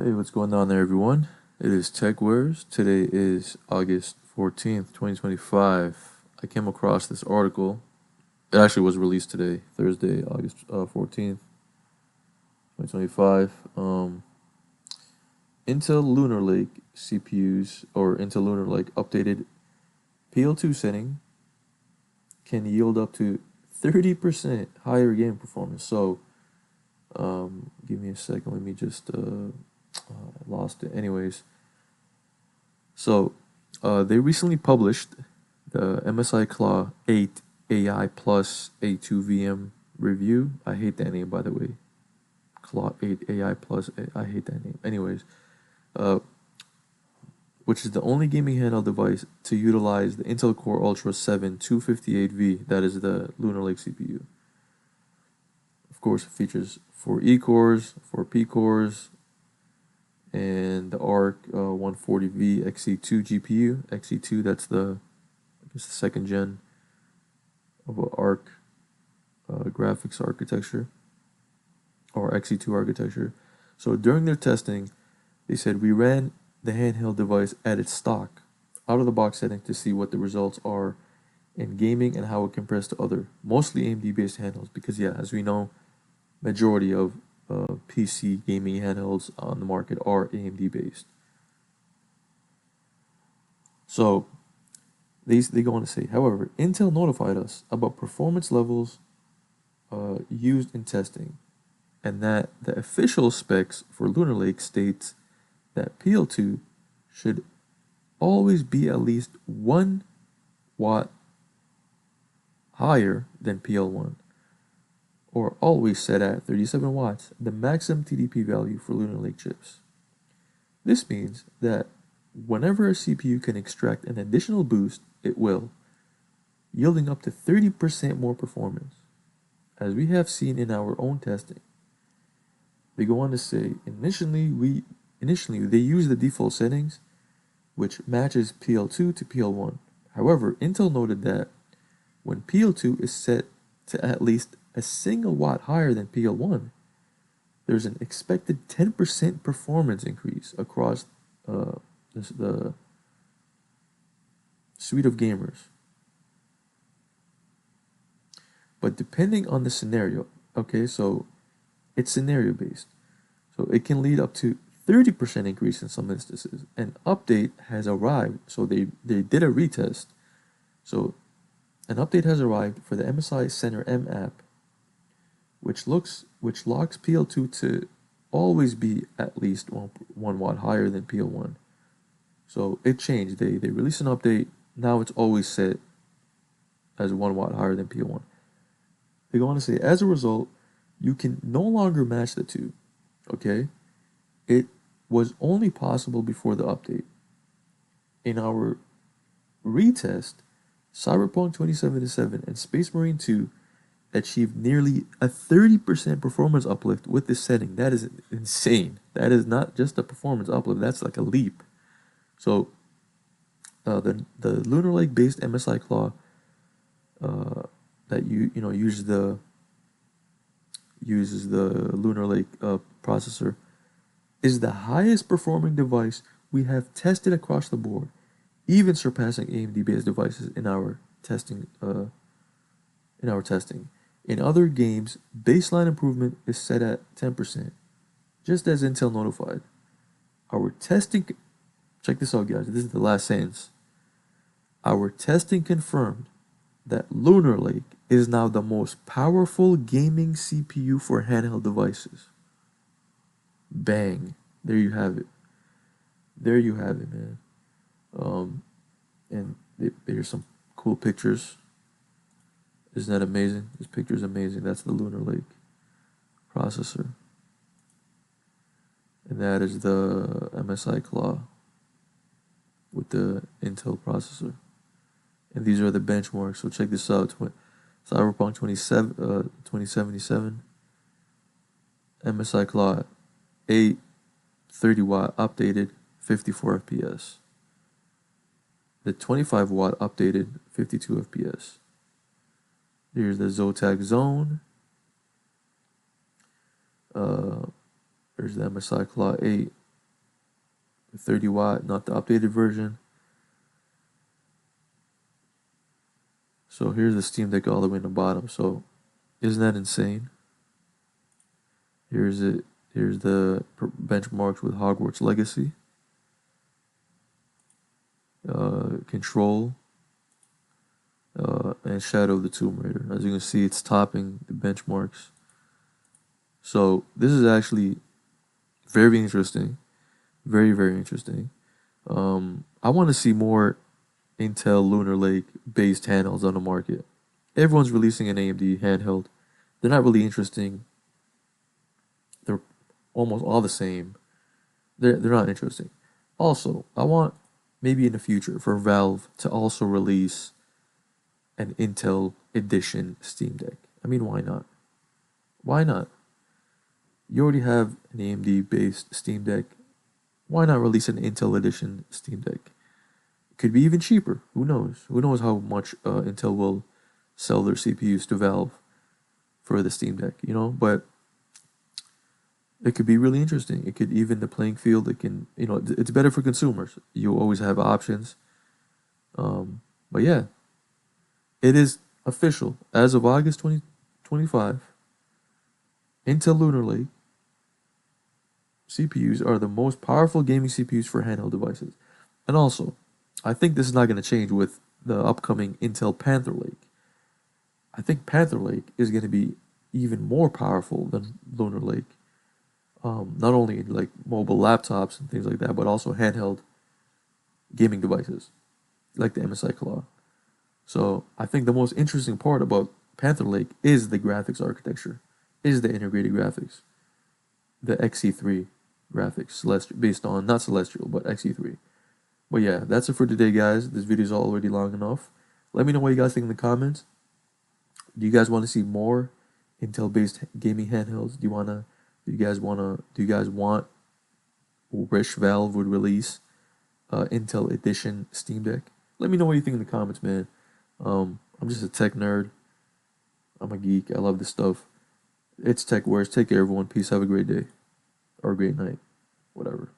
Hey, what's going on there, everyone? It is TechWares. Today is August 14th, 2025. I came across this article. It actually was released today, Thursday, August 14th, 2025. Intel Lunar Lake CPUs or Intel Lunar Lake updated PL2 setting can yield up to 30% higher game performance. So, give me a second. Let me just I lost it. Anyways, so they recently published the MSI Claw 8 AI Plus A2 VM review. I hate that name, by the way. Claw 8 AI Plus. I hate that name. Anyways, uh, which is the only gaming handheld device to utilize the Intel Core Ultra 7 258V. That is the Lunar Lake CPU. Of course, it features 4 E cores, 4 P cores, and the ARC 140V XE2 GPU. XE2, that's the second gen of a ARC graphics architecture or XE2 architecture. So during their testing, they said we ran the handheld device at its stock out of the box setting to see what the results are in gaming and how it compares to other mostly AMD based handhelds, because yeah, as we know, majority of PC gaming handhelds on the market are AMD based. So they go on to say, however, Intel notified us about performance levels used in testing, and that the official specs for Lunar Lake states that PL2 should always be at least 1 watt higher than PL1, or always set at 37 watts, the maximum TDP value for Lunar Lake chips. This means that whenever a CPU can extract an additional boost, it will, yielding up to 30% more performance, as we have seen in our own testing. They go on to say, initially they use the default settings, which matches PL2 to PL1. However, Intel noted that when PL2 is set to at least a single watt higher than PL1, there's an expected 10% performance increase across the suite of gamers. But depending on the scenario, okay, so it's scenario based. So it can lead up to 30% increase in some instances. An update has arrived, so they did a retest. So an update has arrived for the MSI Center M app, which locks PL2 to always be at least 1 watt higher than PL1. So it changed. They released an update. Now it's always set as 1 watt higher than PL1. They go on to say, as a result, you can no longer match the two. Okay? It was only possible before the update. In our retest, Cyberpunk 2077 and Space Marine 2 achieved nearly a 30% performance uplift with this setting. That is insane. That is not just a performance uplift, that's like a leap. So the Lunar Lake based MSI Claw that uses the Lunar Lake processor is the highest performing device we have tested across the board, even surpassing AMD based devices in our testing. In other games, baseline improvement is set at 10%, just as Intel notified. Our testing, check this out, guys. This is the last sentence. Our testing confirmed that Lunar Lake is now the most powerful gaming CPU for handheld devices. Bang. There you have it. There you have it, man. And there's some cool pictures. Isn't that amazing? This picture is amazing. That's the Lunar Lake processor. And that is the MSI Claw with the Intel processor. And these are the benchmarks. So check this out. Cyberpunk 2077. MSI Claw 8 30 watt updated 54 FPS. The 25 watt updated 52 FPS. Here's the Zotac Zone. There's the MSI Claw 8 30 watt, not the updated version. So here's the Steam Deck all the way in the bottom. So isn't that insane? Here's it. Here's the benchmarks with Hogwarts Legacy. Control. And Shadow of the Tomb Raider. As you can see, it's topping the benchmarks. So this is actually very interesting. Very, very interesting. I want to see more Intel Lunar Lake based handhelds on the market. Everyone's releasing an AMD handheld. They're not really interesting. They're almost all the same. They're not interesting. Also, I want maybe in the future for Valve to also release an Intel edition Steam Deck. I mean, why not? Why not? You already have an AMD based Steam Deck. Why not release an Intel edition Steam Deck? It could be even cheaper. Who knows? Who knows how much Intel will sell their CPUs to Valve for the Steam Deck, you know? But it could be really interesting. It could even the playing field. It can, you know, it's better for consumers. You always have options. But yeah, it is official. As of August 2025, Intel Lunar Lake CPUs are the most powerful gaming CPUs for handheld devices. And also, I think this is not going to change with the upcoming Intel Panther Lake. I think Panther Lake is going to be even more powerful than Lunar Lake. Not only in like mobile laptops and things like that, but also handheld gaming devices like the MSI Claw. So I think the most interesting part about Panther Lake is the graphics architecture, is the integrated graphics, the XE3 graphics, based on not Celestial but XE3. But yeah, that's it for today, guys. This video is already long enough. Let me know what you guys think in the comments. Do you guys want to see more Intel-based gaming handhelds? Do you guys want wish Valve would release Intel Edition Steam Deck? Let me know what you think in the comments, man. I'm just a tech nerd. I'm a geek. I love this stuff. It's Tech Wars. Take care, everyone. Peace. Have a great day. Or a great night. Whatever.